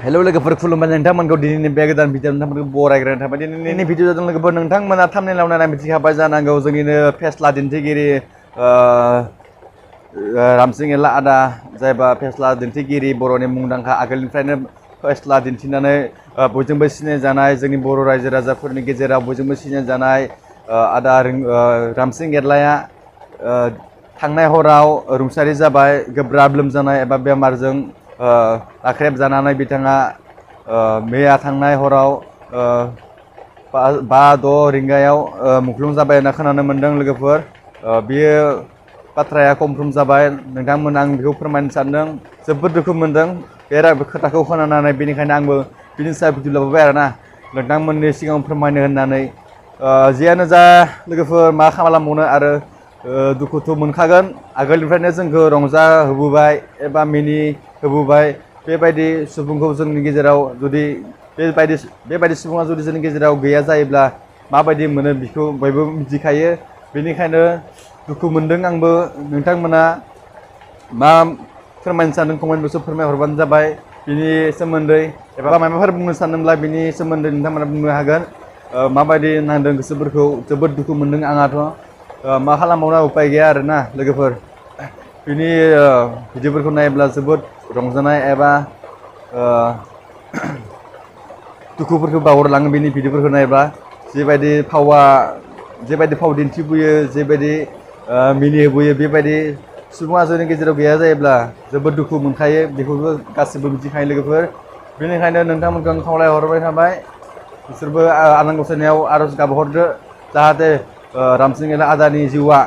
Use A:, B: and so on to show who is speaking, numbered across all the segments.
A: Hello लोगोफोर खुलुमबाय नोंथांमोनखौ दिनैनि बे गोदान भिडिअ नोंथांमोनखौ बरायग्रोनाय थाबाय। दिनैनि भिडिअ जादों लोगोफोर नोंथांमोना थाम्बनेइलाव नायना मिथिखाबाय जानांगौ जोंनिनो फेस्ला दिन्थिगिरि रामसिं एला आदा जायबा फेस्ला दिन्थिगिरि बर'नि मुंदांखा आगोलनिफ्रायनो फेस्ला दिन्थिनानै बयजोंबो सिनायजानाय जोंनि बर' रायजो राजाफोरनि गेजेराव बयजोंबो सिनायजानाय आदा रामसिं एलाया थांनाय हराव रुंसारि जाबाय गोब्राब लोमजानाय एबा बेमारजों नाख्रेब जानानै बिथाङा मैया थांनाय हराव 5-6 रिंगायाव मुंख्लं जाबाय होनना खोनानो मोन्दों लोगोफोर। बियो बाथ्राया कनफार्म जाबाय नोंथांमोन आं बेखौ फोरमायनो सानदों जोबोद दुखु मोनदों बे खोथाखौ खोनानानै बेनिखायनो आंबो बिनि सायाव भिडिअ लाबोबाय आरोना नोंथांमोननि सिगाङाव फोरमायनो होननानै। जियानो जा लोगोफोर मा खालामबावनो आरो दुखुथ' मोनखागोन आगोलनिफ्रायनो जोंखौ रंजा होबोबाय एबा मिनि होबोबाय बेबायदि सुबुंखौ जोंनि गेजेराव जुदि बेबायदि सुबुङा जुदि जोंनि गेजेराव गैया जायोब्ला माबायदि मोनो बेखौ बयबो मिथिखायो। बेनिखायनो दुखु मोनदों आंबो। नोंथांमोना मा फोरमायनो सानदों कमेन्ट बक्सआव फोरमायहरबानो जाबाय बिनि सोमोन्दै एबा माबाफोर बुंनो सानदोंब्ला बिनि सोमोन्दै नोंथांमोना बुंनो हागोन। माबायदि नांदों गोसोफोरखौ जोबोद दुखु मोनदों आंहाथ' मा खालामबावनो उपाय गैया आरोना लोगोफोर। बिनि भिडिअफोरखौ नायोब्ला जोबोद रंजानाय एबा दुखुफोरखौ बावगारलाङो बिनि भिडिअफोरखौ नायोब्ला जेबायदि फाव दिन्थिबोयो जेबायदि मिनिहोबोयो बेबायदि सुबुङा जोंनि गेजेराव गैया जायोब्ला जोबोद दुखु मोनखायो बेखौबो गासिबो मिथिखायो लोगोफोर। बेनिखायनो नोंथांमोनखौ आं खावलायहरबाय थाबाय बिसोरबो आनान गसाइनियाव आरज गाबहरदो जाहाथे रामसिं एला आदानि जिउआ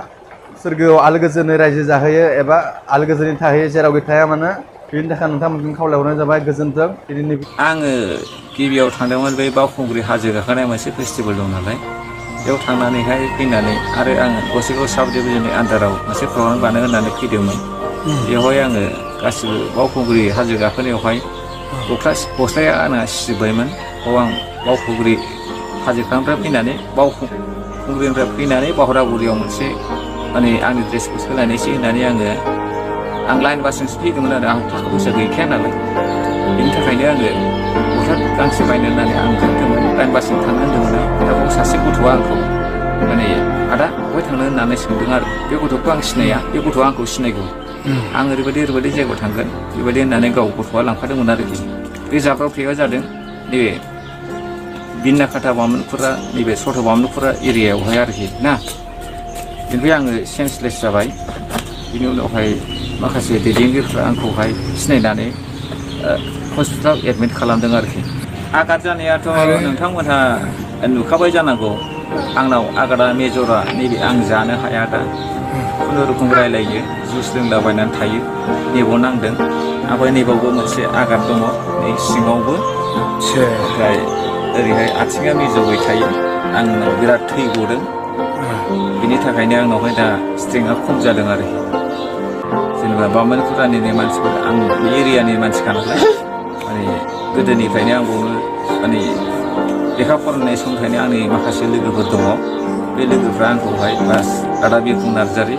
A: सोरगोआव आलो गोजोनै रायजो जाहैयो एबा आलो गोजोनै थाहैयो जेरावखि थाया मानो। बेनि थाखाय नोंथांमोनखौ खावलायहरनाय जाबाय गोजोन्थों।
B: आङो गिबियाव थांदोंमोन बे बावखुंग्रि हाजो गाखोनाय मोनसे फेस्टिभेल दं नालाय बेयाव थांनानैहाय फैनानै आरो आङो गसाइगाव साब डिभिजननि आन्दाराव मोनसे प्रग्राम बानाय होननानै फैदोंमोन। बेवहाय आङो गासिबो बावखुंग्रि हाजो गाखोनायावहाय गस्लाया आंना सिजोब्बायमोन। आं बावखुंग्रि हाजोनिफ्राय फैनानै बावखुंग्रिनिफ्राय फैनानै बावरागुरियाव मोनसे माने आंनि ड्रेसखौ सोलायनायसै होननानै आं लाइन बासजोंसो फैदोंमोन आरो आं थाखा फैसा गैखाया नालाय बेनि थाखायनो आङो गस्ला गांसे बायनो होननानै आं ओंखारदोंमोन लाइन बासजों थांनो होन्दोंमोन आं। दा बाव सासे गथ'आ आंखौ माने आदा बहाय थांनो होननानै सोंदों आरो बे गथ'खौ आं सिनाया बे गथ'आ आंखौ सिनायगौ आं ओरैबायदि जायगायाव थांगोन बेबायदि होननानै गाव गथ'आ लांफादोंमोन आरोखि। बे जाब्रबथाया जादों नैबे बिनाकाटा बामोनखुरा नैबे सथ' बामोनखुरा एरियायावहाय आरोखि ना। बेनिफ्राय आङो सेन्सलेस जाबाय। बिनि उनावहाय माखासे दैदेनगिरिफ्रा आंखौहाय सिनायनानै हस्पिटालाव एडमिट खालामदों आरोखि। आघात जानायाथ' नोंथांमोनहा नुखाबाय जानांगौ आंनाव आघातआ मेजरा नैबे आं जानो हाया दा खुनुरुखुम रायलायो जुइस लोंलाबायनानै थायो नेबाव नांदों। ओमफ्राय नैबावबो मोनसे आघात दङ नै सिङावबो ओमफ्राय ओरैहाय आथिङा मिजौबाय थायो आंनाव बिराद थै गदों। बिनि थाखायनो आंनावहाय दा स्ट्रेंथआ खम जादों आरोखि। जेनेबा बामोनखुरानिनो मानसिफोर आं बे एरियानि मानसिखा नालाय माने गोदोनिफ्रायनो आं बावनो माने लेखा फरायनाय समनिफ्रायनो आंनि माखासे लोगोफोर दङ। बे लोगोफ्रा आंखौहाय बास आदा बिरफुं नार्जारि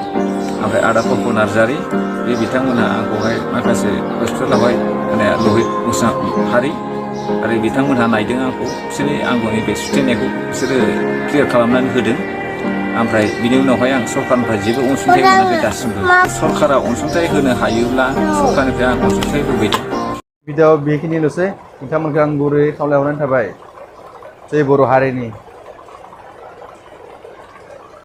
B: ओमफ्राय आदा पप्प नार्जारि बे बिथांमोनहा आंखौहाय माखासे हस्पिटालावहाय माने लहित मुसाहारि आरो बिथांमोनहा नायदों आंखौ बिसोरो आंनि बे सुथेनायखौ बिसोरो क्लियार खालामनानै होदों। ओमफ्राय बिनि उनावहाय आं सरकारनिफ्राय जेबो अनसुंथाइ मोनाखै दासिमबो। सरकारा अनसुंथाइ होनो हायोब्ला सरकारनिफ्राय आं अनसुंथाइ लुबैदों।
A: भिडिअ बेखिनिल'सै नोंथांमोनखौ आं गुरै खावलायहरनाय थाबाय जै बर' हारिनि।